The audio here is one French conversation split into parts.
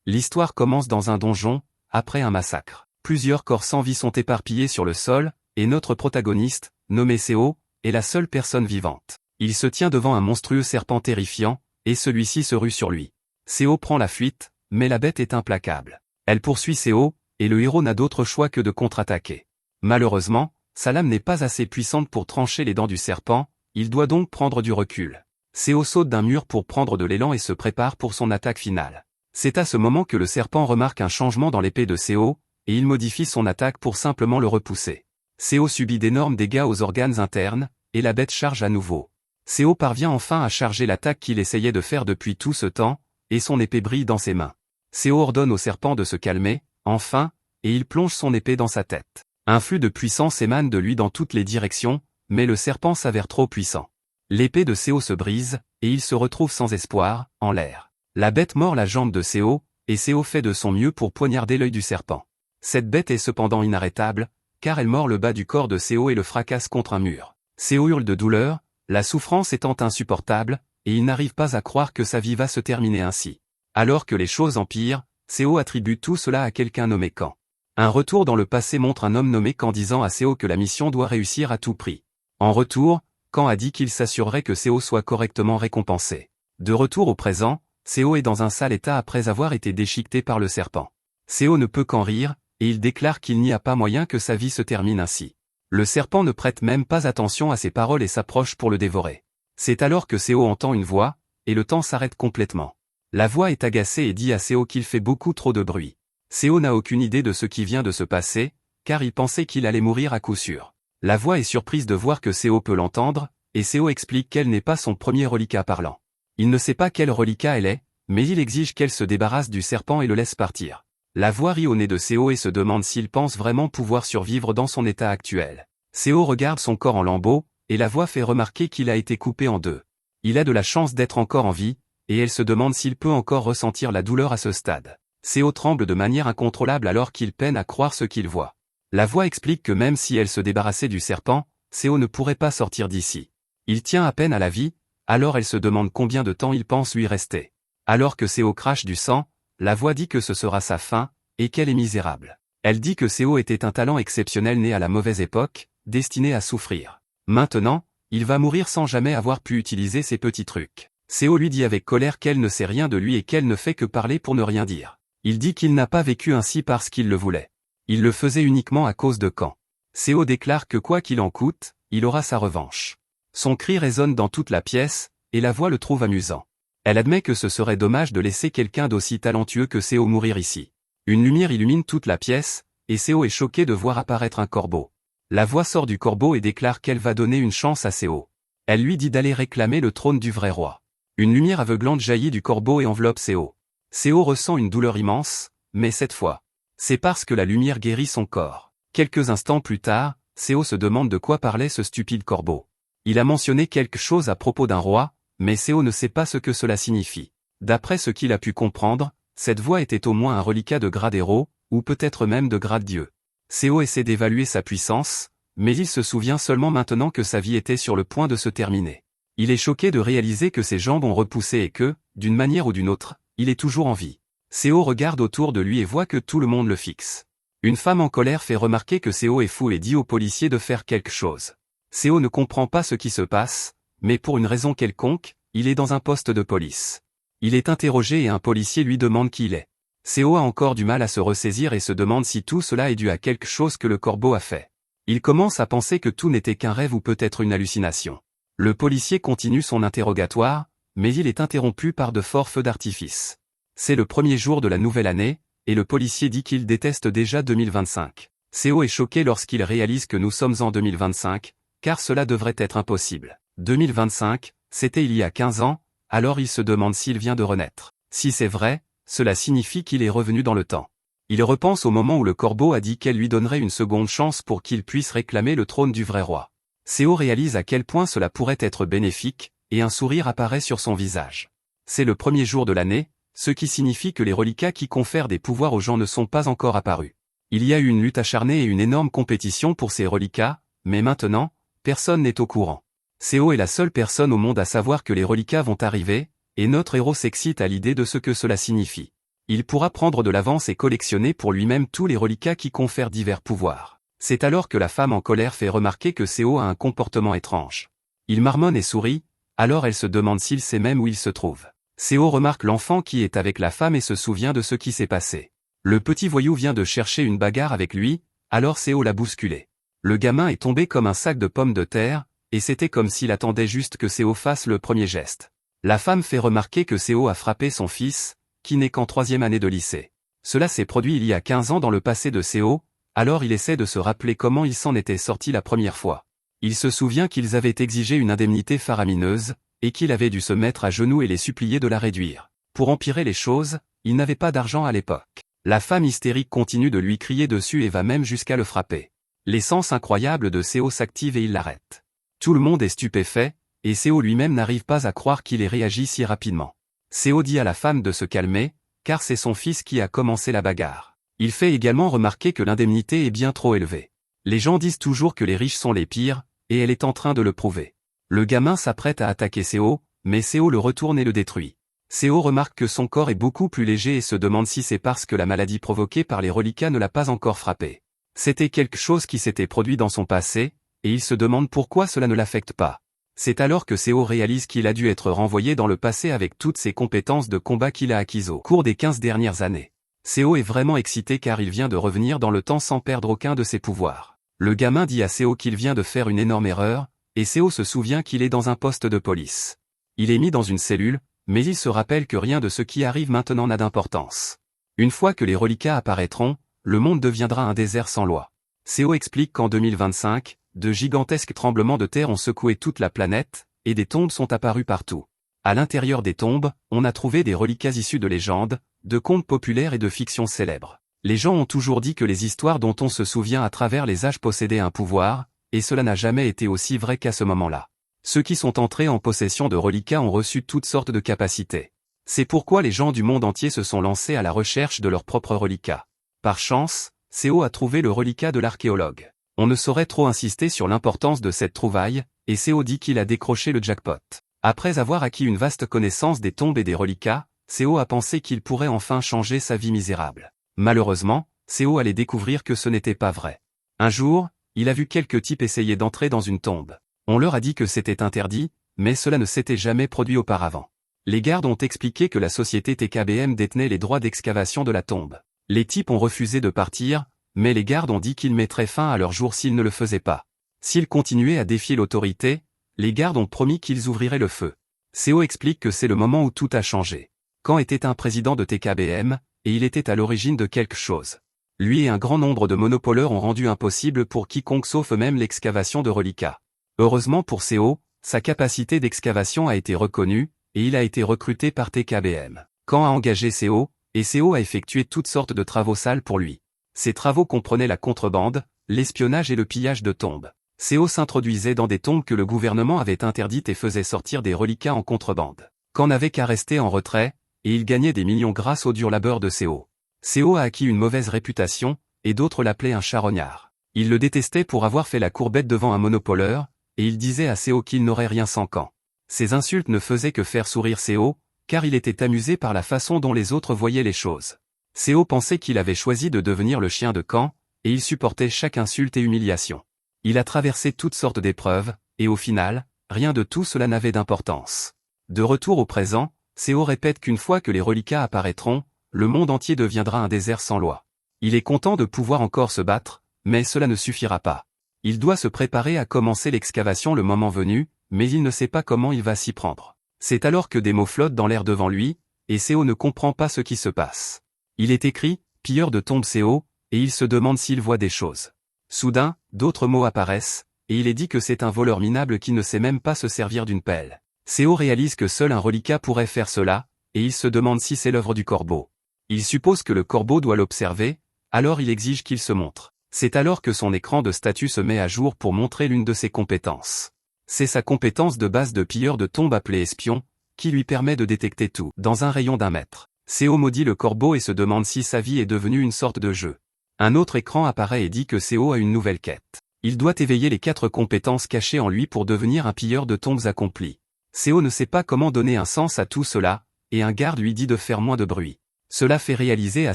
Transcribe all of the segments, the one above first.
L'histoire commence dans un donjon, après un massacre. Plusieurs corps sans vie sont éparpillés sur le sol, et notre protagoniste, nommé Seo, est la seule personne vivante. Il se tient devant un monstrueux serpent terrifiant, et celui-ci se rue sur lui. Seo prend la fuite, mais la bête est implacable. Elle poursuit Seo, et le héros n'a d'autre choix que de contre-attaquer. Malheureusement, sa lame n'est pas assez puissante pour trancher les dents du serpent, il doit donc prendre du recul. Seo saute d'un mur pour prendre de l'élan et se prépare pour son attaque finale. C'est à ce moment que le serpent remarque un changement dans l'épée de Seo, et il modifie son attaque pour simplement le repousser. Seo subit d'énormes dégâts aux organes internes, et la bête charge à nouveau. Seo parvient enfin à charger l'attaque qu'il essayait de faire depuis tout ce temps, et son épée brille dans ses mains. Seo ordonne au serpent de se calmer, enfin, et il plonge son épée dans sa tête. Un flux de puissance émane de lui dans toutes les directions, mais le serpent s'avère trop puissant. L'épée de Seo se brise, et il se retrouve sans espoir, en l'air. La bête mord la jambe de Seo, et Seo fait de son mieux pour poignarder l'œil du serpent. Cette bête est cependant inarrêtable, car elle mord le bas du corps de Seo et le fracasse contre un mur. Seo hurle de douleur, la souffrance étant insupportable, et il n'arrive pas à croire que sa vie va se terminer ainsi. Alors que les choses empirent, Seo attribue tout cela à quelqu'un nommé Kan. Un retour dans le passé montre un homme nommé Kan disant à Seo que la mission doit réussir à tout prix. En retour, Kan a dit qu'il s'assurerait que Seo soit correctement récompensé. De retour au présent, Seo est dans un sale état après avoir été déchiqueté par le serpent. Seo ne peut qu'en rire, et il déclare qu'il n'y a pas moyen que sa vie se termine ainsi. Le serpent ne prête même pas attention à ses paroles et s'approche pour le dévorer. C'est alors que Seo entend une voix, et le temps s'arrête complètement. La voix est agacée et dit à Seo qu'il fait beaucoup trop de bruit. Seo n'a aucune idée de ce qui vient de se passer, car il pensait qu'il allait mourir à coup sûr. La voix est surprise de voir que Seo peut l'entendre, et Seo explique qu'elle n'est pas son premier reliquat parlant. Il ne sait pas quel reliquat elle est, mais il exige qu'elle se débarrasse du serpent et le laisse partir. La voix rit au nez de Seo et se demande s'il pense vraiment pouvoir survivre dans son état actuel. Seo regarde son corps en lambeaux, et la voix fait remarquer qu'il a été coupé en deux. Il a de la chance d'être encore en vie, et elle se demande s'il peut encore ressentir la douleur à ce stade. Seo tremble de manière incontrôlable alors qu'il peine à croire ce qu'il voit. La voix explique que même si elle se débarrassait du serpent, Seo ne pourrait pas sortir d'ici. Il tient à peine à la vie, alors elle se demande combien de temps il pense lui rester. Alors que Seo crache du sang, la voix dit que ce sera sa fin, et qu'elle est misérable. Elle dit que Seo était un talent exceptionnel né à la mauvaise époque, destiné à souffrir. Maintenant, il va mourir sans jamais avoir pu utiliser ces petits trucs. Seo lui dit avec colère qu'elle ne sait rien de lui et qu'elle ne fait que parler pour ne rien dire. Il dit qu'il n'a pas vécu ainsi parce qu'il le voulait. Il le faisait uniquement à cause de Kan. Seo déclare que quoi qu'il en coûte, il aura sa revanche. Son cri résonne dans toute la pièce, et la voix le trouve amusant. Elle admet que ce serait dommage de laisser quelqu'un d'aussi talentueux que Seo mourir ici. Une lumière illumine toute la pièce, et Seo est choqué de voir apparaître un corbeau. La voix sort du corbeau et déclare qu'elle va donner une chance à Seo. Elle lui dit d'aller réclamer le trône du vrai roi. Une lumière aveuglante jaillit du corbeau et enveloppe Seo. Seo ressent une douleur immense, mais cette fois, c'est parce que la lumière guérit son corps. Quelques instants plus tard, Seo se demande de quoi parlait ce stupide corbeau. Il a mentionné quelque chose à propos d'un roi, mais Seo ne sait pas ce que cela signifie. D'après ce qu'il a pu comprendre, cette voix était au moins un reliquat de grade héros, ou peut-être même de grade dieu. Seo essaie d'évaluer sa puissance, mais il se souvient seulement maintenant que sa vie était sur le point de se terminer. Il est choqué de réaliser que ses jambes ont repoussé et que, d'une manière ou d'une autre, il est toujours en vie. Seo regarde autour de lui et voit que tout le monde le fixe. Une femme en colère fait remarquer que Seo est fou et dit au policier de faire quelque chose. Seo ne comprend pas ce qui se passe, mais pour une raison quelconque, il est dans un poste de police. Il est interrogé et un policier lui demande qui il est. Seo a encore du mal à se ressaisir et se demande si tout cela est dû à quelque chose que le corbeau a fait. Il commence à penser que tout n'était qu'un rêve ou peut-être une hallucination. Le policier continue son interrogatoire, mais il est interrompu par de forts feux d'artifice. C'est le premier jour de la nouvelle année, et le policier dit qu'il déteste déjà 2025. Seo est choqué lorsqu'il réalise que nous sommes en 2025, car cela devrait être impossible. 2025, c'était il y a 15 ans, alors il se demande s'il vient de renaître. Si c'est vrai, cela signifie qu'il est revenu dans le temps. Il repense au moment où le corbeau a dit qu'elle lui donnerait une seconde chance pour qu'il puisse réclamer le trône du vrai roi. Seo réalise à quel point cela pourrait être bénéfique, et un sourire apparaît sur son visage. C'est le premier jour de l'année, ce qui signifie que les reliquats qui confèrent des pouvoirs aux gens ne sont pas encore apparus. Il y a eu une lutte acharnée et une énorme compétition pour ces reliquats, mais maintenant, personne n'est au courant. Seo est la seule personne au monde à savoir que les reliquats vont arriver, et notre héros s'excite à l'idée de ce que cela signifie. Il pourra prendre de l'avance et collectionner pour lui-même tous les reliquats qui confèrent divers pouvoirs. C'est alors que la femme en colère fait remarquer que Seo a un comportement étrange. Il marmonne et sourit, alors elle se demande s'il sait même où il se trouve. Seo remarque l'enfant qui est avec la femme et se souvient de ce qui s'est passé. Le petit voyou vient de chercher une bagarre avec lui, alors Seo l'a bousculé. Le gamin est tombé comme un sac de pommes de terre, et c'était comme s'il attendait juste que Seo fasse le premier geste. La femme fait remarquer que Seo a frappé son fils, qui n'est qu'en 3e année de lycée. Cela s'est produit il y a 15 ans dans le passé de Seo, alors il essaie de se rappeler comment il s'en était sorti la première fois. Il se souvient qu'ils avaient exigé une indemnité faramineuse, et qu'il avait dû se mettre à genoux et les supplier de la réduire. Pour empirer les choses, il n'avait pas d'argent à l'époque. La femme hystérique continue de lui crier dessus et va même jusqu'à le frapper. L'essence incroyable de Seo s'active et il l'arrête. Tout le monde est stupéfait, et Seo lui-même n'arrive pas à croire qu'il ait réagi si rapidement. Seo dit à la femme de se calmer, car c'est son fils qui a commencé la bagarre. Il fait également remarquer que l'indemnité est bien trop élevée. Les gens disent toujours que les riches sont les pires, et elle est en train de le prouver. Le gamin s'apprête à attaquer Seo, mais Seo le retourne et le détruit. Seo remarque que son corps est beaucoup plus léger et se demande si c'est parce que la maladie provoquée par les reliquats ne l'a pas encore frappé. C'était quelque chose qui s'était produit dans son passé, et il se demande pourquoi cela ne l'affecte pas. C'est alors que Seo réalise qu'il a dû être renvoyé dans le passé avec toutes ses compétences de combat qu'il a acquises au cours des 15 dernières années. Seo est vraiment excité car il vient de revenir dans le temps sans perdre aucun de ses pouvoirs. Le gamin dit à Seo qu'il vient de faire une énorme erreur, et Seo se souvient qu'il est dans un poste de police. Il est mis dans une cellule, mais il se rappelle que rien de ce qui arrive maintenant n'a d'importance. Une fois que les reliquats apparaîtront, le monde deviendra un désert sans loi. Seo explique qu'en 2025, de gigantesques tremblements de terre ont secoué toute la planète, et des tombes sont apparues partout. À l'intérieur des tombes, on a trouvé des reliquats issus de légendes, de contes populaires et de fictions célèbres. Les gens ont toujours dit que les histoires dont on se souvient à travers les âges possédaient un pouvoir, et cela n'a jamais été aussi vrai qu'à ce moment-là. Ceux qui sont entrés en possession de reliquats ont reçu toutes sortes de capacités. C'est pourquoi les gens du monde entier se sont lancés à la recherche de leurs propres reliquats. Par chance, Seo a trouvé le reliquat de l'archéologue. On ne saurait trop insister sur l'importance de cette trouvaille, et Seo dit qu'il a décroché le jackpot. Après avoir acquis une vaste connaissance des tombes et des reliquats, Seo a pensé qu'il pourrait enfin changer sa vie misérable. Malheureusement, Seo allait découvrir que ce n'était pas vrai. Un jour, il a vu quelques types essayer d'entrer dans une tombe. On leur a dit que c'était interdit, mais cela ne s'était jamais produit auparavant. Les gardes ont expliqué que la société TKBM détenait les droits d'excavation de la tombe. Les types ont refusé de partir, mais les gardes ont dit qu'ils mettraient fin à leur jour s'ils ne le faisaient pas. S'ils continuaient à défier l'autorité, les gardes ont promis qu'ils ouvriraient le feu. Seo explique que c'est le moment où tout a changé. Khan était un président de TKBM, et il était à l'origine de quelque chose. Lui et un grand nombre de monopoleurs ont rendu impossible pour quiconque sauf eux-mêmes l'excavation de reliquats. Heureusement pour Seo, sa capacité d'excavation a été reconnue, et il a été recruté par TKBM. Khan a engagé Seo, et Seo a effectué toutes sortes de travaux sales pour lui. Ces travaux comprenaient la contrebande, l'espionnage et le pillage de tombes. Seo s'introduisait dans des tombes que le gouvernement avait interdites et faisait sortir des reliquats en contrebande. Khan n'avait qu'à rester en retrait, et il gagnait des millions grâce au dur labeur de Seo. Seo a acquis une mauvaise réputation, et d'autres l'appelaient un charognard. Ils le détestaient pour avoir fait la courbette devant un monopoleur, et il disait à Seo qu'il n'aurait rien sans Khan. Ces insultes ne faisaient que faire sourire Seo, car il était amusé par la façon dont les autres voyaient les choses. Seo pensait qu'il avait choisi de devenir le chien de Khan, et il supportait chaque insulte et humiliation. Il a traversé toutes sortes d'épreuves, et au final, rien de tout cela n'avait d'importance. De retour au présent, Seo répète qu'une fois que les reliquats apparaîtront, le monde entier deviendra un désert sans loi. Il est content de pouvoir encore se battre, mais cela ne suffira pas. Il doit se préparer à commencer l'excavation le moment venu, mais il ne sait pas comment il va s'y prendre. C'est alors que des mots flottent dans l'air devant lui, et Seo ne comprend pas ce qui se passe. Il est écrit « Pilleur de tombes Seo », et il se demande s'il voit des choses. Soudain, d'autres mots apparaissent, et il est dit que c'est un voleur minable qui ne sait même pas se servir d'une pelle. Seo réalise que seul un reliquat pourrait faire cela, et il se demande si c'est l'œuvre du corbeau. Il suppose que le corbeau doit l'observer, alors il exige qu'il se montre. C'est alors que son écran de statut se met à jour pour montrer l'une de ses compétences. C'est sa compétence de base de pilleur de tombes appelée espion, qui lui permet de détecter tout dans un rayon d'1 mètre. Seo maudit le corbeau et se demande si sa vie est devenue une sorte de jeu. Un autre écran apparaît et dit que Seo a une nouvelle quête. Il doit éveiller les 4 compétences cachées en lui pour devenir un pilleur de tombes accompli. Seo ne sait pas comment donner un sens à tout cela, et un garde lui dit de faire moins de bruit. Cela fait réaliser à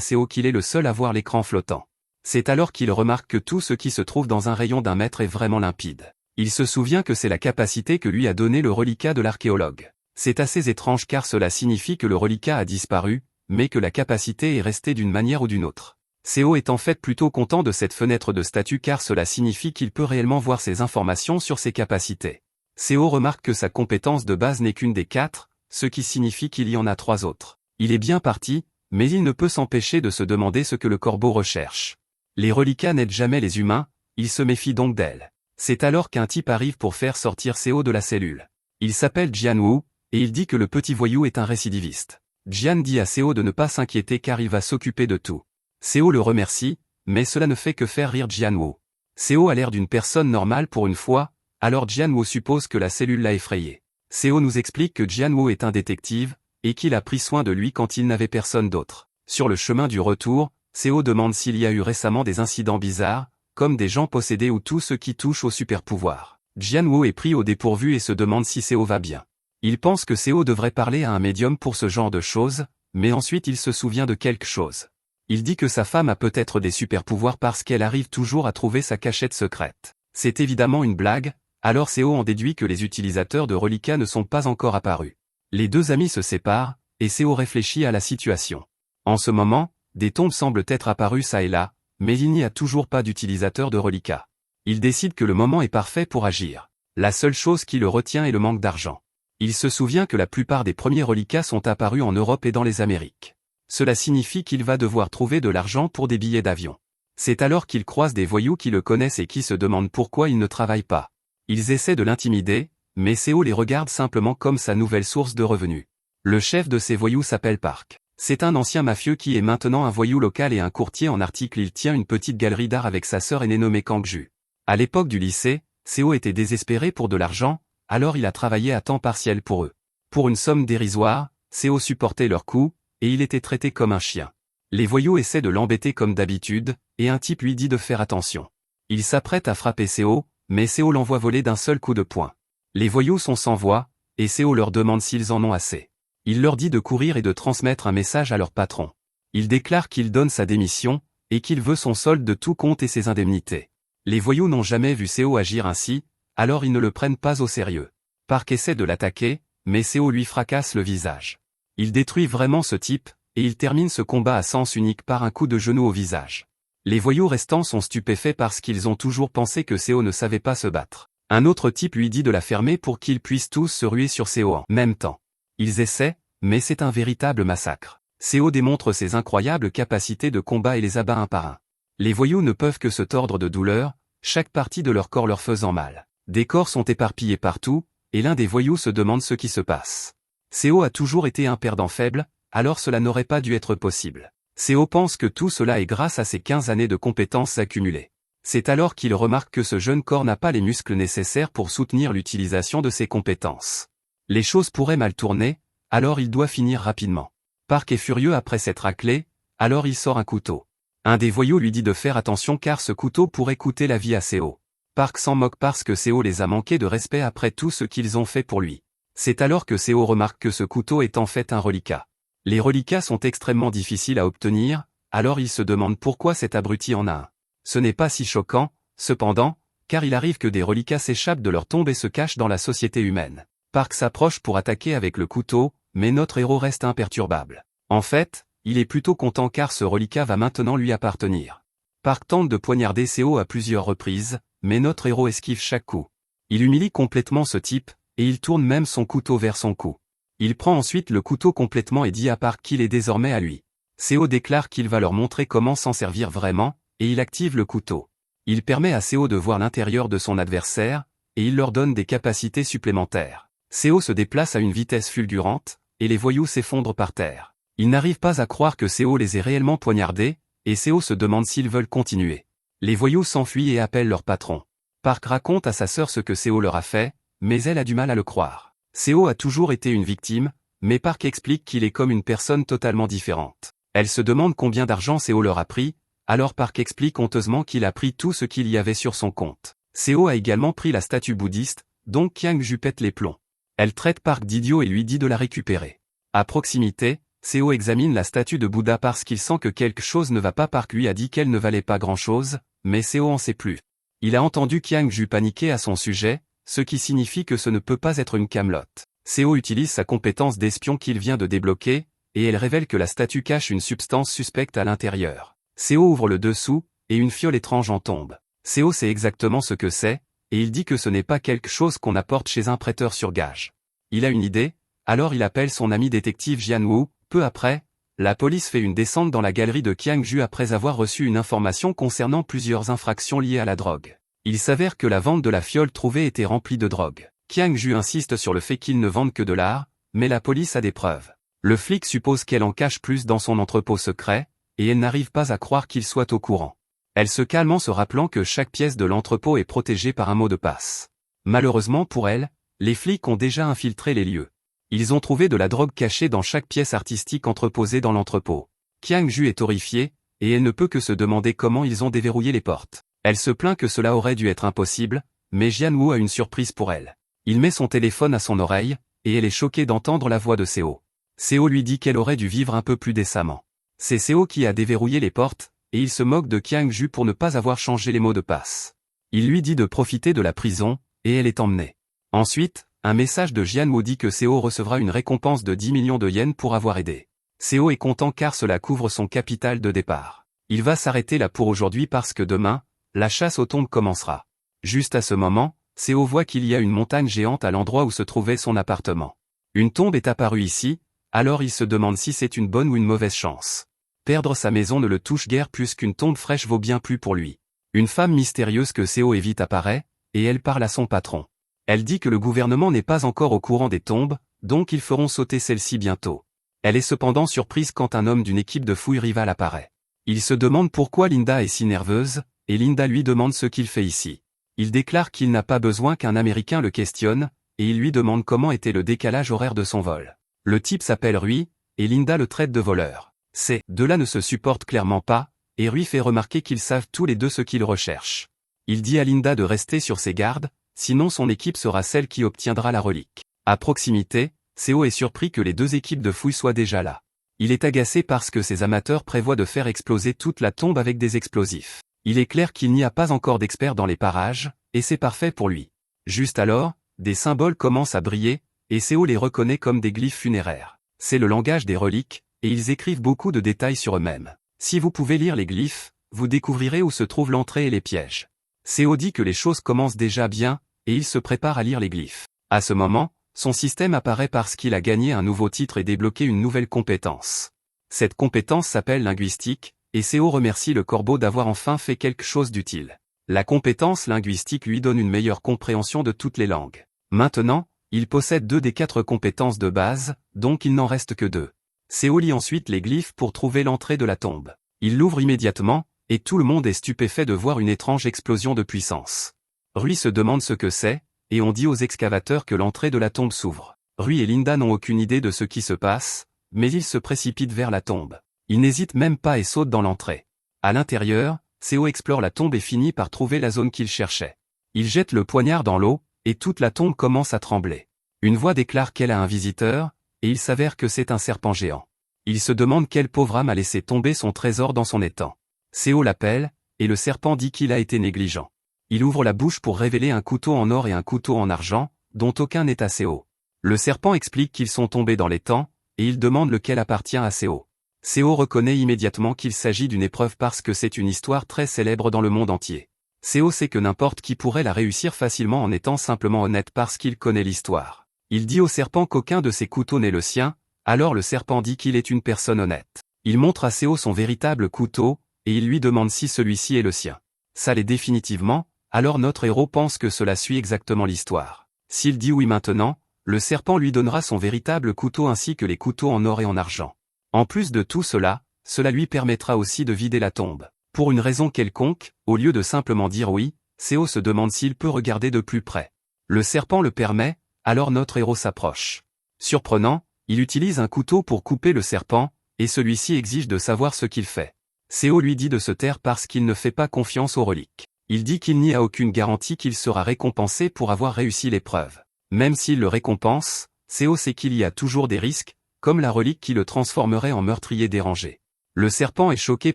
Seo qu'il est le seul à voir l'écran flottant. C'est alors qu'il remarque que tout ce qui se trouve dans un rayon d'un mètre est vraiment limpide. Il se souvient que c'est la capacité que lui a donnée le reliquat de l'archéologue. C'est assez étrange car cela signifie que le reliquat a disparu, mais que la capacité est restée d'une manière ou d'une autre. Seo est en fait plutôt content de cette fenêtre de statut car cela signifie qu'il peut réellement voir ses informations sur ses capacités. Seo remarque que sa compétence de base n'est qu'une des 4, ce qui signifie qu'il y en a 3 autres. Il est bien parti, mais il ne peut s'empêcher de se demander ce que le corbeau recherche. Les reliquats n'aident jamais les humains, il se méfie donc d'elles. C'est alors qu'un type arrive pour faire sortir Seo de la cellule. Il s'appelle Jian Wu, et il dit que le petit voyou est un récidiviste. Jian dit à Seo de ne pas s'inquiéter car il va s'occuper de tout. Seo le remercie, mais cela ne fait que faire rire Jian Wu. Seo a l'air d'une personne normale pour une fois, alors Jian Wu suppose que la cellule l'a effrayé. Seo nous explique que Jian Wu est un détective, et qu'il a pris soin de lui quand il n'avait personne d'autre. Sur le chemin du retour, Seo demande s'il y a eu récemment des incidents bizarres, comme des gens possédés ou tout ce qui touche au super-pouvoir. Jian Wu est pris au dépourvu et se demande si Seo va bien. Il pense que Seo devrait parler à un médium pour ce genre de choses, mais ensuite il se souvient de quelque chose. Il dit que sa femme a peut-être des super-pouvoirs parce qu'elle arrive toujours à trouver sa cachette secrète. C'est évidemment une blague, alors Seo en déduit que les utilisateurs de reliquats ne sont pas encore apparus. Les deux amis se séparent, et Seo réfléchit à la situation. En ce moment, des tombes semblent être apparues ça et là, mais il n'y a toujours pas d'utilisateurs de reliquats. Il décide que le moment est parfait pour agir. La seule chose qui le retient est le manque d'argent. Il se souvient que la plupart des premiers reliquats sont apparus en Europe et dans les Amériques. Cela signifie qu'il va devoir trouver de l'argent pour des billets d'avion. C'est alors qu'il croise des voyous qui le connaissent et qui se demandent pourquoi il ne travaille pas. Ils essaient de l'intimider, mais Seo les regarde simplement comme sa nouvelle source de revenus. Le chef de ces voyous s'appelle Park. C'est un ancien mafieux qui est maintenant un voyou local et un courtier en articles. Il tient une petite galerie d'art avec sa sœur aînée nommée Kangju. À l'époque du lycée, Seo était désespéré pour de l'argent, alors il a travaillé à temps partiel pour eux. Pour une somme dérisoire, Seo supportait leurs coups, et il était traité comme un chien. Les voyous essaient de l'embêter comme d'habitude, et un type lui dit de faire attention. Il s'apprête à frapper Seo, mais Seo l'envoie voler d'un seul coup de poing. Les voyous sont sans voix, et Seo leur demande s'ils en ont assez. Il leur dit de courir et de transmettre un message à leur patron. Il déclare qu'il donne sa démission, et qu'il veut son solde de tout compte et ses indemnités. Les voyous n'ont jamais vu Seo agir ainsi, alors ils ne le prennent pas au sérieux. Park essaie de l'attaquer, mais Seo lui fracasse le visage. Il détruit vraiment ce type, et il termine ce combat à sens unique par un coup de genou au visage. Les voyous restants sont stupéfaits parce qu'ils ont toujours pensé que Seo ne savait pas se battre. Un autre type lui dit de la fermer pour qu'ils puissent tous se ruer sur Seo en même temps. Ils essaient, mais c'est un véritable massacre. Seo démontre ses incroyables capacités de combat et les abat un par un. Les voyous ne peuvent que se tordre de douleur, chaque partie de leur corps leur faisant mal. Des corps sont éparpillés partout, et l'un des voyous se demande ce qui se passe. Seo a toujours été un perdant faible, alors cela n'aurait pas dû être possible. Seo pense que tout cela est grâce à ses 15 années de compétences accumulées. C'est alors qu'il remarque que ce jeune corps n'a pas les muscles nécessaires pour soutenir l'utilisation de ses compétences. Les choses pourraient mal tourner, alors il doit finir rapidement. Park est furieux après s'être raclé, alors il sort un couteau. Un des voyous lui dit de faire attention car ce couteau pourrait coûter la vie à Seo. Park s'en moque parce que Seo les a manqué de respect après tout ce qu'ils ont fait pour lui. C'est alors que Seo remarque que ce couteau est en fait un reliquat. Les reliquats sont extrêmement difficiles à obtenir, alors il se demande pourquoi cet abruti en a un. Ce n'est pas si choquant, cependant, car il arrive que des reliquats s'échappent de leur tombe et se cachent dans la société humaine. Park s'approche pour attaquer avec le couteau, mais notre héros reste imperturbable. En fait, il est plutôt content car ce reliquat va maintenant lui appartenir. Park tente de poignarder Seo à plusieurs reprises, mais notre héros esquive chaque coup. Il humilie complètement ce type, et il tourne même son couteau vers son cou. Il prend ensuite le couteau complètement et dit à Park qu'il est désormais à lui. Seo déclare qu'il va leur montrer comment s'en servir vraiment, et il active le couteau. Il permet à Seo de voir l'intérieur de son adversaire, et il leur donne des capacités supplémentaires. Seo se déplace à une vitesse fulgurante, et les voyous s'effondrent par terre. Ils n'arrivent pas à croire que Seo les ait réellement poignardés, et Seo se demande s'ils veulent continuer. Les voyous s'enfuient et appellent leur patron. Park raconte à sa sœur ce que Seo leur a fait, mais elle a du mal à le croire. Seo a toujours été une victime, mais Park explique qu'il est comme une personne totalement différente. Elle se demande combien d'argent Seo leur a pris, alors Park explique honteusement qu'il a pris tout ce qu'il y avait sur son compte. Seo a également pris la statue bouddhiste, donc Kangju pète les plombs. Elle traite Park d'idiot et lui dit de la récupérer. À proximité, Seo examine la statue de Bouddha parce qu'il sent que quelque chose ne va pas. Park lui a dit qu'elle ne valait pas grand-chose, mais Seo en sait plus. Il a entendu Qiang Ju paniquer à son sujet, ce qui signifie que ce ne peut pas être une camelote. Seo utilise sa compétence d'espion qu'il vient de débloquer, et elle révèle que la statue cache une substance suspecte à l'intérieur. Seo ouvre le dessous, et une fiole étrange en tombe. Seo sait exactement ce que c'est, et il dit que ce n'est pas quelque chose qu'on apporte chez un prêteur sur gage. Il a une idée, alors il appelle son ami détective Jian Wu. Peu après, la police fait une descente dans la galerie de Qiang Ju après avoir reçu une information concernant plusieurs infractions liées à la drogue. Il s'avère que la vente de la fiole trouvée était remplie de drogue. Qiang Ju insiste sur le fait qu'il ne vende que de l'art, mais la police a des preuves. Le flic suppose qu'elle en cache plus dans son entrepôt secret, et elle n'arrive pas à croire qu'il soit au courant. Elle se calme en se rappelant que chaque pièce de l'entrepôt est protégée par un mot de passe. Malheureusement pour elle, les flics ont déjà infiltré les lieux. Ils ont trouvé de la drogue cachée dans chaque pièce artistique entreposée dans l'entrepôt. Qiang Ju est horrifiée, et elle ne peut que se demander comment ils ont déverrouillé les portes. Elle se plaint que cela aurait dû être impossible, mais Jian Wu a une surprise pour elle. Il met son téléphone à son oreille, et elle est choquée d'entendre la voix de Seo. Seo lui dit qu'elle aurait dû vivre un peu plus décemment. C'est Seo qui a déverrouillé les portes, et il se moque de Qiang Ju pour ne pas avoir changé les mots de passe. Il lui dit de profiter de la prison, et elle est emmenée. Ensuite, un message de Jian Wu dit que Seo recevra une récompense de 10 millions de yens pour avoir aidé. Seo est content car cela couvre son capital de départ. Il va s'arrêter là pour aujourd'hui parce que demain, la chasse aux tombes commencera. Juste à ce moment, Seo voit qu'il y a une montagne géante à l'endroit où se trouvait son appartement. Une tombe est apparue ici, alors il se demande si c'est une bonne ou une mauvaise chance. Perdre sa maison ne le touche guère plus qu'une tombe fraîche vaut bien plus pour lui. Une femme mystérieuse que Seo évite apparaît, et elle parle à son patron. Elle dit que le gouvernement n'est pas encore au courant des tombes, donc ils feront sauter celle-ci bientôt. Elle est cependant surprise quand un homme d'une équipe de fouilles rivale apparaît. Il se demande pourquoi Linda est si nerveuse, et Linda lui demande ce qu'il fait ici. Il déclare qu'il n'a pas besoin qu'un Américain le questionne, et il lui demande comment était le décalage horaire de son vol. Le type s'appelle Rui, et Linda le traite de voleur. Ces deux-là ne se supportent clairement pas, et Rui fait remarquer qu'ils savent tous les deux ce qu'ils recherchent. Il dit à Linda de rester sur ses gardes, sinon son équipe sera celle qui obtiendra la relique. À proximité, Seo est surpris que les deux équipes de fouilles soient déjà là. Il est agacé parce que ces amateurs prévoient de faire exploser toute la tombe avec des explosifs. Il est clair qu'il n'y a pas encore d'experts dans les parages, et c'est parfait pour lui. Juste alors, des symboles commencent à briller, et Seo les reconnaît comme des glyphes funéraires. C'est le langage des reliques, et ils écrivent beaucoup de détails sur eux-mêmes. Si vous pouvez lire les glyphes, vous découvrirez où se trouvent l'entrée et les pièges. Seo dit que les choses commencent déjà bien, et il se prépare à lire les glyphes. À ce moment, son système apparaît parce qu'il a gagné un nouveau titre et débloqué une nouvelle compétence. Cette compétence s'appelle linguistique, et Seo remercie le corbeau d'avoir enfin fait quelque chose d'utile. La compétence linguistique lui donne une meilleure compréhension de toutes les langues. Maintenant, il possède 2 des 4 compétences de base, donc il n'en reste que 2. Seo lit ensuite les glyphes pour trouver l'entrée de la tombe. Il l'ouvre immédiatement, et tout le monde est stupéfait de voir une étrange explosion de puissance. Rui se demande ce que c'est, et on dit aux excavateurs que l'entrée de la tombe s'ouvre. Rui et Linda n'ont aucune idée de ce qui se passe, mais ils se précipitent vers la tombe. Ils n'hésitent même pas et sautent dans l'entrée. À l'intérieur, Seo explore la tombe et finit par trouver la zone qu'il cherchait. Il jette le poignard dans l'eau, et toute la tombe commence à trembler. Une voix déclare qu'elle a un visiteur, et il s'avère que c'est un serpent géant. Il se demande quelle pauvre âme a laissé tomber son trésor dans son étang. Seo l'appelle, et le serpent dit qu'il a été négligent. Il ouvre la bouche pour révéler un couteau en or et un couteau en argent, dont aucun n'est à Seo. Le serpent explique qu'ils sont tombés dans l'étang, et il demande lequel appartient à Seo. Seo reconnaît immédiatement qu'il s'agit d'une épreuve parce que c'est une histoire très célèbre dans le monde entier. Seo sait que n'importe qui pourrait la réussir facilement en étant simplement honnête parce qu'il connaît l'histoire. Il dit au serpent qu'aucun de ses couteaux n'est le sien, alors le serpent dit qu'il est une personne honnête. Il montre à Seo son véritable couteau, et il lui demande si celui-ci est le sien. Ça l'est définitivement, alors notre héros pense que cela suit exactement l'histoire. S'il dit oui maintenant, le serpent lui donnera son véritable couteau ainsi que les couteaux en or et en argent. En plus de tout cela, cela lui permettra aussi de vider la tombe. Pour une raison quelconque, au lieu de simplement dire oui, Seo se demande s'il peut regarder de plus près. Le serpent le permet, alors notre héros s'approche. Surprenant, il utilise un couteau pour couper le serpent, et celui-ci exige de savoir ce qu'il fait. Seo lui dit de se taire parce qu'il ne fait pas confiance aux reliques. Il dit qu'il n'y a aucune garantie qu'il sera récompensé pour avoir réussi l'épreuve. Même s'il le récompense, Seo sait qu'il y a toujours des risques, comme la relique qui le transformerait en meurtrier dérangé. Le serpent est choqué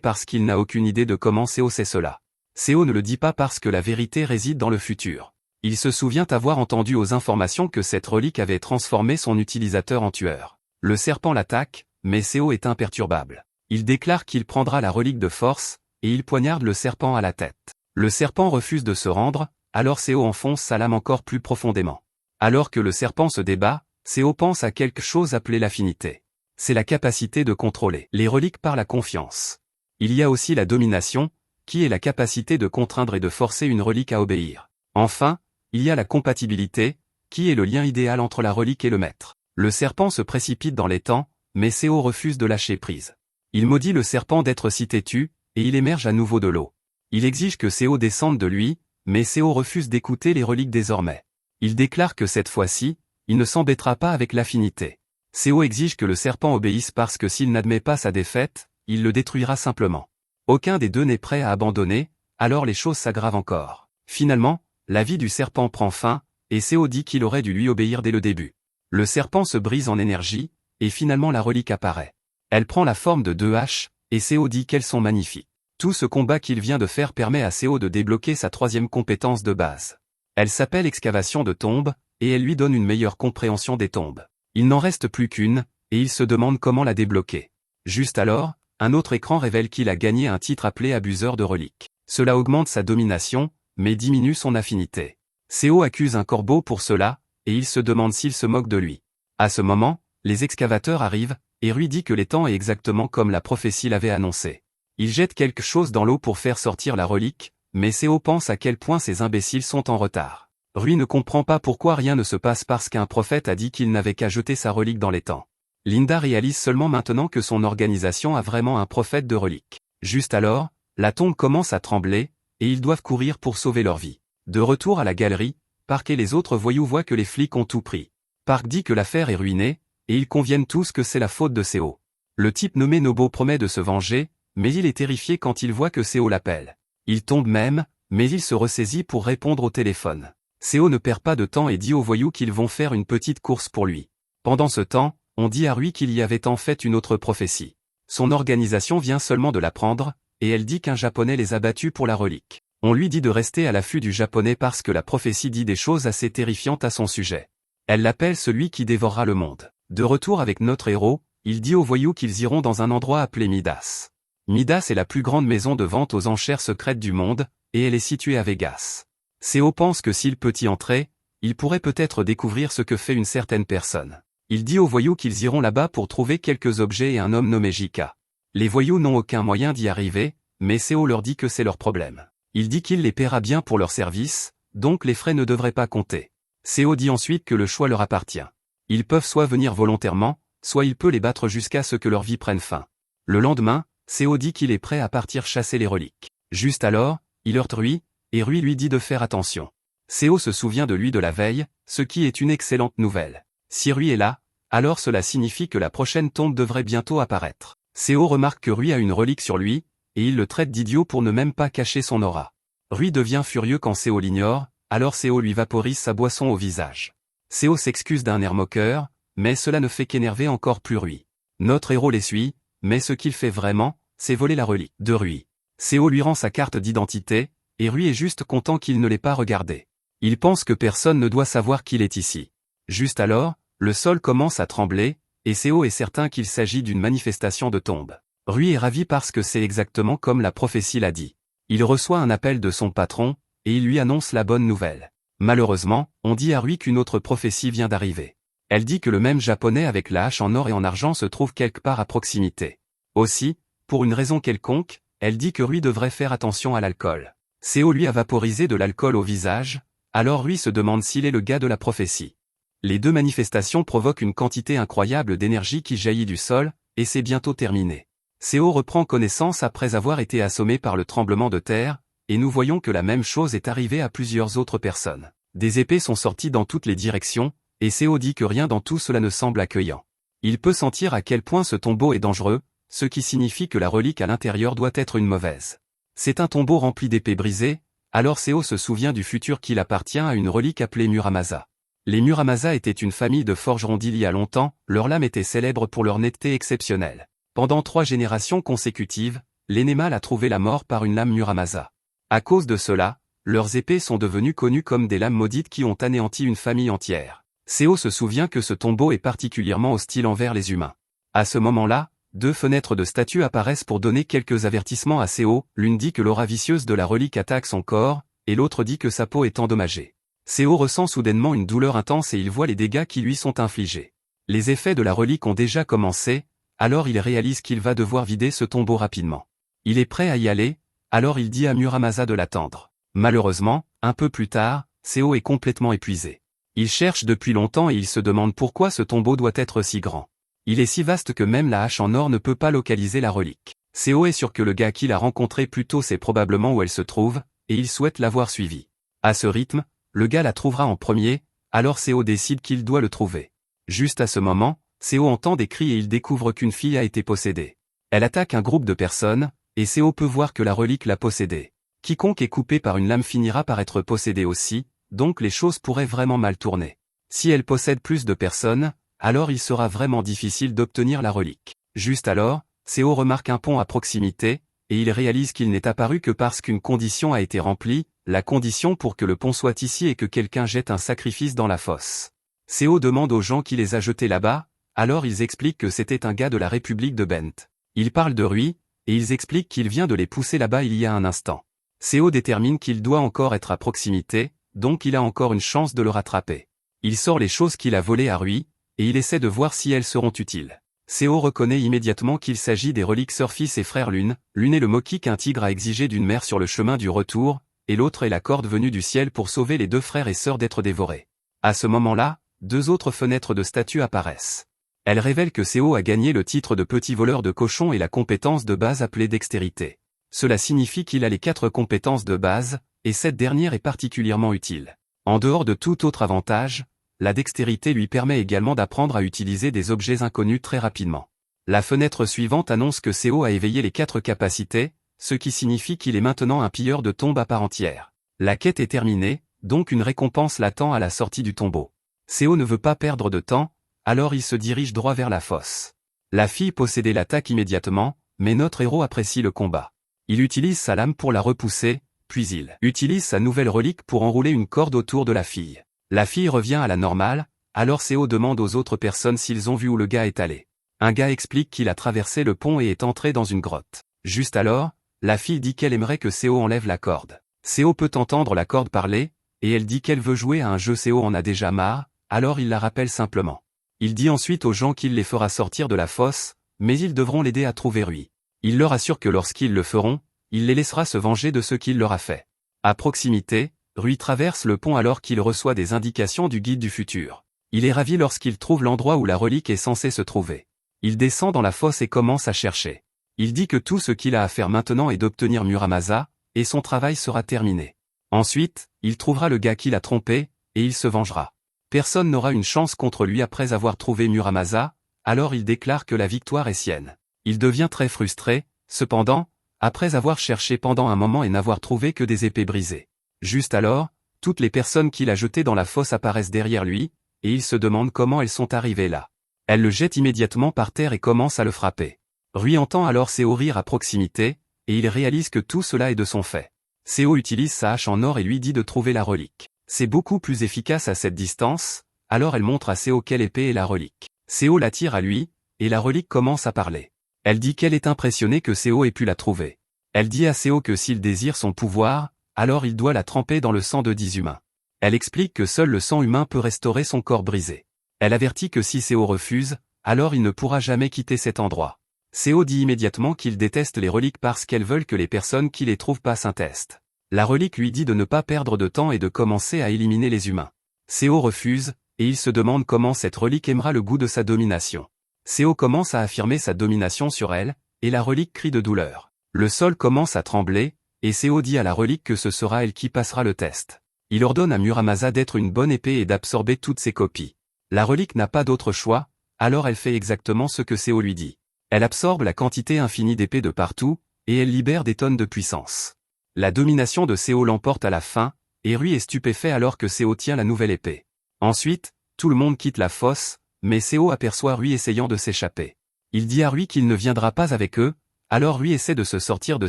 parce qu'il n'a aucune idée de comment Seo sait cela. Seo ne le dit pas parce que la vérité réside dans le futur. Il se souvient avoir entendu aux informations que cette relique avait transformé son utilisateur en tueur. Le serpent l'attaque, mais Seo est imperturbable. Il déclare qu'il prendra la relique de force, et il poignarde le serpent à la tête. Le serpent refuse de se rendre, alors Seo enfonce sa lame encore plus profondément. Alors que le serpent se débat, Seo pense à quelque chose appelé l'affinité. C'est la capacité de contrôler les reliques par la confiance. Il y a aussi la domination, qui est la capacité de contraindre et de forcer une relique à obéir. Enfin, il y a la compatibilité, qui est le lien idéal entre la relique et le maître. Le serpent se précipite dans l'étang, mais Seo refuse de lâcher prise. Il maudit le serpent d'être si têtu, et il émerge à nouveau de l'eau. Il exige que Seo descende de lui, mais Seo refuse d'écouter les reliques désormais. Il déclare que cette fois-ci, il ne s'embêtera pas avec l'affinité. Seo exige que le serpent obéisse parce que s'il n'admet pas sa défaite, il le détruira simplement. Aucun des deux n'est prêt à abandonner, alors les choses s'aggravent encore. Finalement, la vie du serpent prend fin, et Seo dit qu'il aurait dû lui obéir dès le début. Le serpent se brise en énergie, et finalement la relique apparaît. Elle prend la forme de 2 haches, et Seo dit qu'elles sont magnifiques. Tout ce combat qu'il vient de faire permet à Seo de débloquer sa 3e compétence de base. Elle s'appelle excavation de tombes, et elle lui donne une meilleure compréhension des tombes. Il n'en reste plus qu'une, et il se demande comment la débloquer. Juste alors, un autre écran révèle qu'il a gagné un titre appelé abuseur de reliques. Cela augmente sa domination, mais diminue son affinité. Seo accuse un corbeau pour cela, et il se demande s'il se moque de lui. À ce moment, les excavateurs arrivent, et Rui dit que l'étang est exactement comme la prophétie l'avait annoncé. Il jette quelque chose dans l'eau pour faire sortir la relique, mais Seo pense à quel point ces imbéciles sont en retard. Rui ne comprend pas pourquoi rien ne se passe parce qu'un prophète a dit qu'il n'avait qu'à jeter sa relique dans l'étang. Linda réalise seulement maintenant que son organisation a vraiment un prophète de reliques. Juste alors, la tombe commence à trembler, et ils doivent courir pour sauver leur vie. De retour à la galerie, Park et les autres voyous voient que les flics ont tout pris. Park dit que l'affaire est ruinée, et ils conviennent tous que c'est la faute de Seo. Le type nommé Nobo promet de se venger, mais il est terrifié quand il voit que Seo l'appelle. Il tombe même, mais il se ressaisit pour répondre au téléphone. Seo ne perd pas de temps et dit aux voyous qu'ils vont faire une petite course pour lui. Pendant ce temps, on dit à Rui qu'il y avait en fait une autre prophétie. Son organisation vient seulement de l'apprendre, et elle dit qu'un japonais les a battus pour la relique. On lui dit de rester à l'affût du japonais parce que la prophétie dit des choses assez terrifiantes à son sujet. Elle l'appelle celui qui dévorera le monde. De retour avec notre héros, il dit aux voyous qu'ils iront dans un endroit appelé Midas. Midas est la plus grande maison de vente aux enchères secrètes du monde, et elle est située à Vegas. Seo pense que s'il peut y entrer, il pourrait peut-être découvrir ce que fait une certaine personne. Il dit aux voyous qu'ils iront là-bas pour trouver quelques objets et un homme nommé Jika. Les voyous n'ont aucun moyen d'y arriver, mais Seo leur dit que c'est leur problème. Il dit qu'il les paiera bien pour leur service, donc les frais ne devraient pas compter. Seo dit ensuite que le choix leur appartient. Ils peuvent soit venir volontairement, soit il peut les battre jusqu'à ce que leur vie prenne fin. Le lendemain, Seo dit qu'il est prêt à partir chasser les reliques. Juste alors, il heurte Rui, et Rui lui dit de faire attention. Seo se souvient de lui de la veille, ce qui est une excellente nouvelle. Si Rui est là, alors cela signifie que la prochaine tombe devrait bientôt apparaître. Seo remarque que Rui a une relique sur lui, et il le traite d'idiot pour ne même pas cacher son aura. Rui devient furieux quand Seo l'ignore, alors Seo lui vaporise sa boisson au visage. Seo s'excuse d'un air moqueur, mais cela ne fait qu'énerver encore plus Rui. Notre héros les suit, mais ce qu'il fait vraiment, c'est voler la relique de Rui. Seo lui rend sa carte d'identité, et Rui est juste content qu'il ne l'ait pas regardé. Il pense que personne ne doit savoir qu'il est ici. Juste alors, le sol commence à trembler, et Seo est certain qu'il s'agit d'une manifestation de tombe. Rui est ravi parce que c'est exactement comme la prophétie l'a dit. Il reçoit un appel de son patron, et il lui annonce la bonne nouvelle. Malheureusement, on dit à Rui qu'une autre prophétie vient d'arriver. Elle dit que le même japonais avec la hache en or et en argent se trouve quelque part à proximité. Aussi, pour une raison quelconque, elle dit que Rui devrait faire attention à l'alcool. Seo lui a vaporisé de l'alcool au visage, alors Rui se demande s'il est le gars de la prophétie. Les deux manifestations provoquent une quantité incroyable d'énergie qui jaillit du sol, et c'est bientôt terminé. Seo reprend connaissance après avoir été assommé par le tremblement de terre, et nous voyons que la même chose est arrivée à plusieurs autres personnes. Des épées sont sorties dans toutes les directions, et Seo dit que rien dans tout cela ne semble accueillant. Il peut sentir à quel point ce tombeau est dangereux, ce qui signifie que la relique à l'intérieur doit être une mauvaise. C'est un tombeau rempli d'épées brisées, alors Seo se souvient du futur qu'il appartient à une relique appelée Muramasa. Les Muramasa étaient une famille de forgerons d'il y a longtemps, leurs lames étaient célèbres pour leur netteté exceptionnelle. Pendant 3 générations consécutives, l'aîné mâle a trouvé la mort par une lame Muramasa. À cause de cela, leurs épées sont devenues connues comme des lames maudites qui ont anéanti une famille entière. Seo se souvient que ce tombeau est particulièrement hostile envers les humains. À ce moment-là, 2 fenêtres de statue apparaissent pour donner quelques avertissements à Seo, l'une dit que l'aura vicieuse de la relique attaque son corps, et l'autre dit que sa peau est endommagée. Seo ressent soudainement une douleur intense et il voit les dégâts qui lui sont infligés. Les effets de la relique ont déjà commencé, alors il réalise qu'il va devoir vider ce tombeau rapidement. Il est prêt à y aller, alors il dit à Muramasa de l'attendre. Malheureusement, un peu plus tard, Seo est complètement épuisé. Il cherche depuis longtemps et il se demande pourquoi ce tombeau doit être si grand. Il est si vaste que même la hache en or ne peut pas localiser la relique. Seo est sûr que le gars qu'il a rencontré plus tôt sait probablement où elle se trouve, et il souhaite l'avoir suivie. À ce rythme, le gars la trouvera en premier, alors Seo décide qu'il doit le trouver. Juste à ce moment, Seo entend des cris et il découvre qu'une fille a été possédée. Elle attaque un groupe de personnes, et Seo peut voir que la relique l'a possédée. Quiconque est coupé par une lame finira par être possédé aussi, donc les choses pourraient vraiment mal tourner. Si elle possède plus de personnes, alors il sera vraiment difficile d'obtenir la relique. Juste alors, Seo remarque un pont à proximité, et il réalise qu'il n'est apparu que parce qu'une condition a été remplie, la condition pour que le pont soit ici est que quelqu'un jette un sacrifice dans la fosse. Seo demande aux gens qui les a jetés là-bas, alors ils expliquent que c'était un gars de la République de Bent. Ils parlent de Rui, et ils expliquent qu'il vient de les pousser là-bas il y a un instant. Seo détermine qu'il doit encore être à proximité, donc il a encore une chance de le rattraper. Il sort les choses qu'il a volées à Rui, et il essaie de voir si elles seront utiles. Seo reconnaît immédiatement qu'il s'agit des reliques Surfis et Frère Lune, l'une est le moki qu'un tigre a exigé d'une mère sur le chemin du retour, et l'autre est la corde venue du ciel pour sauver les 2 frères et sœurs d'être dévorés. À ce moment-là, 2 autres fenêtres de statue apparaissent. Elles révèlent que Seo a gagné le titre de petit voleur de cochon et la compétence de base appelée dextérité. Cela signifie qu'il a les 4 compétences de base, et cette dernière est particulièrement utile. En dehors de tout autre avantage, la dextérité lui permet également d'apprendre à utiliser des objets inconnus très rapidement. La fenêtre suivante annonce que Seo a éveillé les 4 capacités, ce qui signifie qu'il est maintenant un pilleur de tombes à part entière. La quête est terminée, donc une récompense l'attend à la sortie du tombeau. Seo ne veut pas perdre de temps, alors il se dirige droit vers la fosse. La fille possédée l'attaque immédiatement, mais notre héros apprécie le combat. Il utilise sa lame pour la repousser, puis il utilise sa nouvelle relique pour enrouler une corde autour de la fille. La fille revient à la normale, alors Seo demande aux autres personnes s'ils ont vu où le gars est allé. Un gars explique qu'il a traversé le pont et est entré dans une grotte. Juste alors, la fille dit qu'elle aimerait que Seo enlève la corde. Seo peut entendre la corde parler, et elle dit qu'elle veut jouer à un jeu. Seo en a déjà marre, alors il la rappelle simplement. Il dit ensuite aux gens qu'il les fera sortir de la fosse, mais ils devront l'aider à trouver Rui. Il leur assure que lorsqu'ils le feront, il les laissera se venger de ce qu'il leur a fait. À proximité, Rui traverse le pont alors qu'il reçoit des indications du guide du futur. Il est ravi lorsqu'il trouve l'endroit où la relique est censée se trouver. Il descend dans la fosse et commence à chercher. Il dit que tout ce qu'il a à faire maintenant est d'obtenir Muramasa, et son travail sera terminé. Ensuite, il trouvera le gars qui l'a trompé, et il se vengera. Personne n'aura une chance contre lui après avoir trouvé Muramasa, alors il déclare que la victoire est sienne. Il devient très frustré, cependant, après avoir cherché pendant un moment et n'avoir trouvé que des épées brisées. Juste alors, toutes les personnes qu'il a jetées dans la fosse apparaissent derrière lui, et il se demande comment elles sont arrivées là. Elles le jettent immédiatement par terre et commencent à le frapper. Rui entend alors Seo rire à proximité, et il réalise que tout cela est de son fait. Seo utilise sa hache en or et lui dit de trouver la relique. C'est beaucoup plus efficace à cette distance, alors elle montre à Seo quelle épée est la relique. Seo l'attire à lui, et la relique commence à parler. Elle dit qu'elle est impressionnée que Seo ait pu la trouver. Elle dit à Seo que s'il désire son pouvoir, alors il doit la tremper dans le sang de 10 humains. Elle explique que seul le sang humain peut restaurer son corps brisé. Elle avertit que si Seo refuse, alors il ne pourra jamais quitter cet endroit. Seo dit immédiatement qu'il déteste les reliques parce qu'elles veulent que les personnes qui les trouvent passent un test. La relique lui dit de ne pas perdre de temps et de commencer à éliminer les humains. Seo refuse, et il se demande comment cette relique aimera le goût de sa domination. Seo commence à affirmer sa domination sur elle, et la relique crie de douleur. Le sol commence à trembler, et Seo dit à la relique que ce sera elle qui passera le test. Il ordonne à Muramasa d'être une bonne épée et d'absorber toutes ses copies. La relique n'a pas d'autre choix, alors elle fait exactement ce que Seo lui dit. Elle absorbe la quantité infinie d'épées de partout, et elle libère des tonnes de puissance. La domination de Seo l'emporte à la fin, et Rui est stupéfait alors que Seo tient la nouvelle épée. Ensuite, tout le monde quitte la fosse, mais Seo aperçoit Rui essayant de s'échapper. Il dit à Rui qu'il ne viendra pas avec eux, alors Rui essaie de se sortir de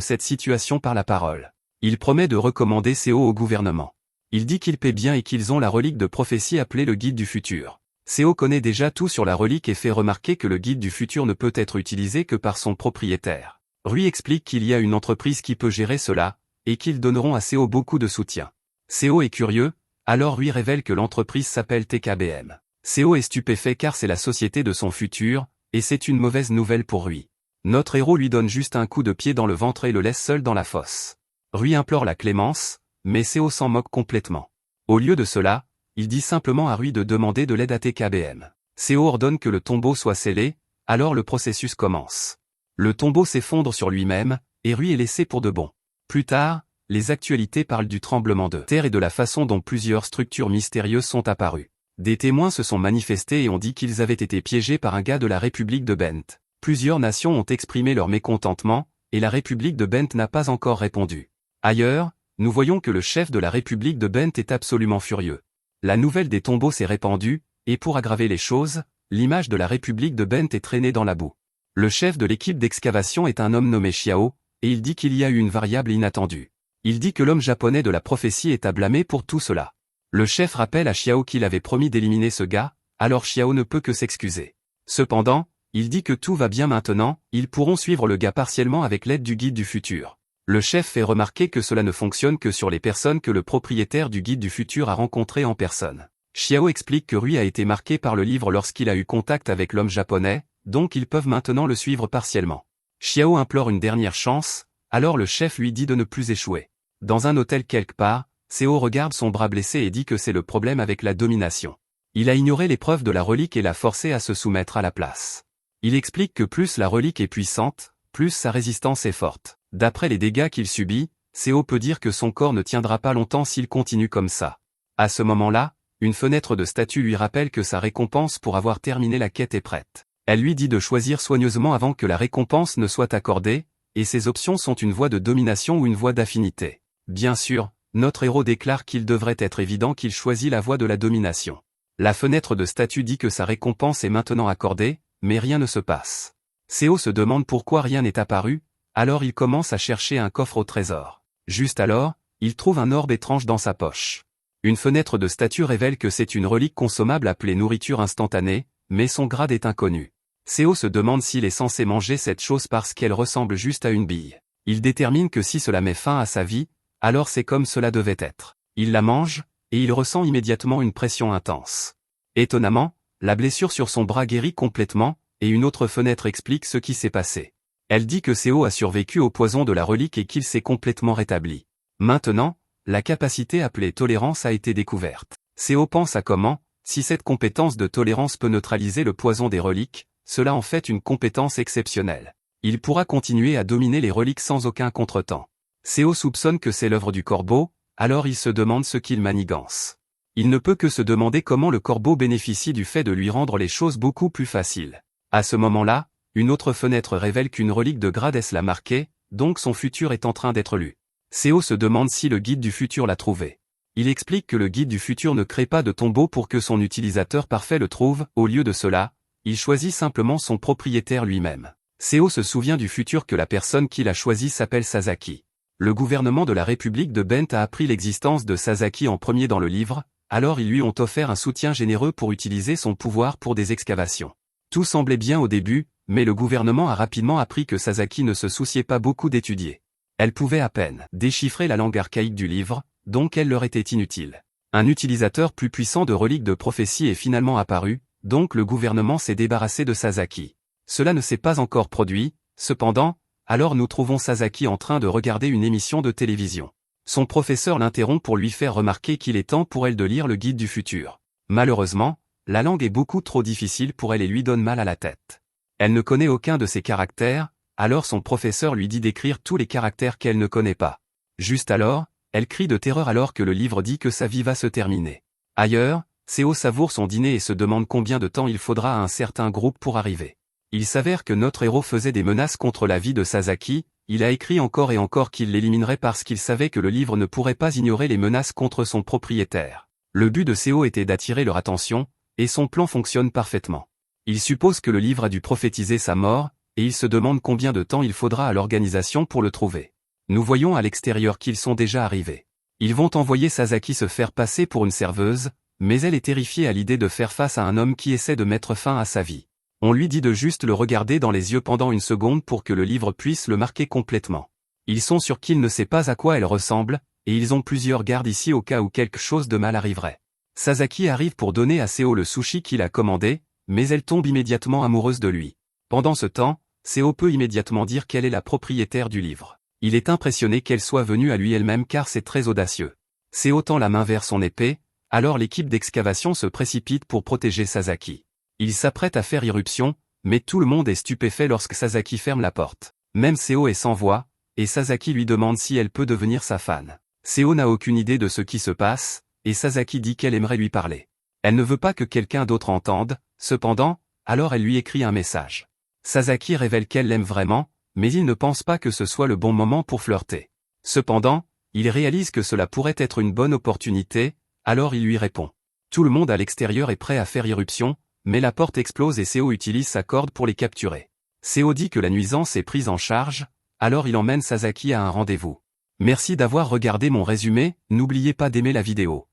cette situation par la parole. Il promet de recommander Seo au gouvernement. Il dit qu'il paie bien et qu'ils ont la relique de prophétie appelée le guide du futur. Seo connaît déjà tout sur la relique et fait remarquer que le guide du futur ne peut être utilisé que par son propriétaire. Rui explique qu'il y a une entreprise qui peut gérer cela, et qu'ils donneront à Seo beaucoup de soutien. Seo est curieux, alors Rui révèle que l'entreprise s'appelle TKBM. Seo est stupéfait car c'est la société de son futur, et c'est une mauvaise nouvelle pour Rui. Notre héros lui donne juste un coup de pied dans le ventre et le laisse seul dans la fosse. Rui implore la clémence, mais Seo s'en moque complètement. Au lieu de cela, il dit simplement à Rui de demander de l'aide à TKBM. Seo ordonne que le tombeau soit scellé, alors le processus commence. Le tombeau s'effondre sur lui-même, et Rui est laissé pour de bon. Plus tard, les actualités parlent du tremblement de terre et de la façon dont plusieurs structures mystérieuses sont apparues. Des témoins se sont manifestés et ont dit qu'ils avaient été piégés par un gars de la République de Bent. Plusieurs nations ont exprimé leur mécontentement, et la République de Bent n'a pas encore répondu. Ailleurs, nous voyons que le chef de la République de Bent est absolument furieux. La nouvelle des tombeaux s'est répandue, et pour aggraver les choses, l'image de la République de Bent est traînée dans la boue. Le chef de l'équipe d'excavation est un homme nommé Xiao, et il dit qu'il y a eu une variable inattendue. Il dit que l'homme japonais de la prophétie est à blâmer pour tout cela. Le chef rappelle à Xiao qu'il avait promis d'éliminer ce gars, alors Xiao ne peut que s'excuser. Cependant, il dit que tout va bien maintenant, ils pourront suivre le gars partiellement avec l'aide du guide du futur. Le chef fait remarquer que cela ne fonctionne que sur les personnes que le propriétaire du guide du futur a rencontrées en personne. Xiao explique que Rui a été marqué par le livre lorsqu'il a eu contact avec l'homme japonais, donc ils peuvent maintenant le suivre partiellement. Xiao implore une dernière chance, alors le chef lui dit de ne plus échouer. Dans un hôtel quelque part, Seo regarde son bras blessé et dit que c'est le problème avec la domination. Il a ignoré l'épreuve de la relique et l'a forcé à se soumettre à la place. Il explique que plus la relique est puissante, plus sa résistance est forte. D'après les dégâts qu'il subit, Seo peut dire que son corps ne tiendra pas longtemps s'il continue comme ça. À ce moment-là, une fenêtre de statue lui rappelle que sa récompense pour avoir terminé la quête est prête. Elle lui dit de choisir soigneusement avant que la récompense ne soit accordée, et ses options sont une voie de domination ou une voie d'affinité. Bien sûr, notre héros déclare qu'il devrait être évident qu'il choisit la voie de la domination. La fenêtre de statue dit que sa récompense est maintenant accordée, mais rien ne se passe. Seo se demande pourquoi rien n'est apparu, alors il commence à chercher un coffre au trésor. Juste alors, il trouve un orbe étrange dans sa poche. Une fenêtre de statue révèle que c'est une relique consommable appelée nourriture instantanée, mais son grade est inconnu. Seo se demande s'il est censé manger cette chose parce qu'elle ressemble juste à une bille. Il détermine que si cela met fin à sa vie, alors c'est comme cela devait être. Il la mange, et il ressent immédiatement une pression intense. Étonnamment, la blessure sur son bras guérit complètement, et une autre fenêtre explique ce qui s'est passé. Elle dit que Seo a survécu au poison de la relique et qu'il s'est complètement rétabli. Maintenant, la capacité appelée tolérance a été découverte. Seo pense à comment, si cette compétence de tolérance peut neutraliser le poison des reliques, cela en fait une compétence exceptionnelle. Il pourra continuer à dominer les reliques sans aucun contretemps. Seo soupçonne que c'est l'œuvre du corbeau, alors il se demande ce qu'il manigance. Il ne peut que se demander comment le corbeau bénéficie du fait de lui rendre les choses beaucoup plus faciles. À ce moment-là, une autre fenêtre révèle qu'une relique de Grades l'a marqué, donc son futur est en train d'être lu. Seo se demande si le guide du futur l'a trouvé. Il explique que le guide du futur ne crée pas de tombeau pour que son utilisateur parfait le trouve, au lieu de cela, il choisit simplement son propriétaire lui-même. Seo se souvient du futur que la personne qu'il a choisi s'appelle Sasaki. Le gouvernement de la République de Bent a appris l'existence de Sasaki en premier dans le livre, alors ils lui ont offert un soutien généreux pour utiliser son pouvoir pour des excavations. Tout semblait bien au début, mais le gouvernement a rapidement appris que Sasaki ne se souciait pas beaucoup d'étudier. Elle pouvait à peine déchiffrer la langue archaïque du livre, donc elle leur était inutile. Un utilisateur plus puissant de reliques de prophétie est finalement apparu, donc le gouvernement s'est débarrassé de Sasaki. Cela ne s'est pas encore produit, cependant, alors nous trouvons Sasaki en train de regarder une émission de télévision. Son professeur l'interrompt pour lui faire remarquer qu'il est temps pour elle de lire le guide du futur. Malheureusement, la langue est beaucoup trop difficile pour elle et lui donne mal à la tête. Elle ne connaît aucun de ces caractères, alors son professeur lui dit d'écrire tous les caractères qu'elle ne connaît pas. Juste alors, elle crie de terreur alors que le livre dit que sa vie va se terminer. Ailleurs, Seo savoure son dîner et se demande combien de temps il faudra à un certain groupe pour arriver. Il s'avère que notre héros faisait des menaces contre la vie de Sasaki, il a écrit encore et encore qu'il l'éliminerait parce qu'il savait que le livre ne pourrait pas ignorer les menaces contre son propriétaire. Le but de Seo était d'attirer leur attention, et son plan fonctionne parfaitement. Il suppose que le livre a dû prophétiser sa mort, et il se demande combien de temps il faudra à l'organisation pour le trouver. Nous voyons à l'extérieur qu'ils sont déjà arrivés. Ils vont envoyer Sasaki se faire passer pour une serveuse, mais elle est terrifiée à l'idée de faire face à un homme qui essaie de mettre fin à sa vie. On lui dit de juste le regarder dans les yeux pendant une seconde pour que le livre puisse le marquer complètement. Ils sont sûrs qu'il ne sait pas à quoi elle ressemble, et ils ont plusieurs gardes ici au cas où quelque chose de mal arriverait. Sasaki arrive pour donner à Seo le sushi qu'il a commandé, mais elle tombe immédiatement amoureuse de lui. Pendant ce temps, Seo peut immédiatement dire qu'elle est la propriétaire du livre. Il est impressionné qu'elle soit venue à lui elle-même car c'est très audacieux. Seo tend la main vers son épée, alors l'équipe d'excavation se précipite pour protéger Sasaki. Il s'apprête à faire irruption, mais tout le monde est stupéfait lorsque Sasaki ferme la porte. Même Seo est sans voix, et Sasaki lui demande si elle peut devenir sa fan. Seo n'a aucune idée de ce qui se passe, et Sasaki dit qu'elle aimerait lui parler. Elle ne veut pas que quelqu'un d'autre entende, cependant, alors elle lui écrit un message. Sasaki révèle qu'elle l'aime vraiment, mais il ne pense pas que ce soit le bon moment pour flirter. Cependant, il réalise que cela pourrait être une bonne opportunité, alors il lui répond. Tout le monde à l'extérieur est prêt à faire irruption, mais la porte explose et Seo utilise sa corde pour les capturer. Seo dit que la nuisance est prise en charge, alors il emmène Sasaki à un rendez-vous. Merci d'avoir regardé mon résumé, n'oubliez pas d'aimer la vidéo.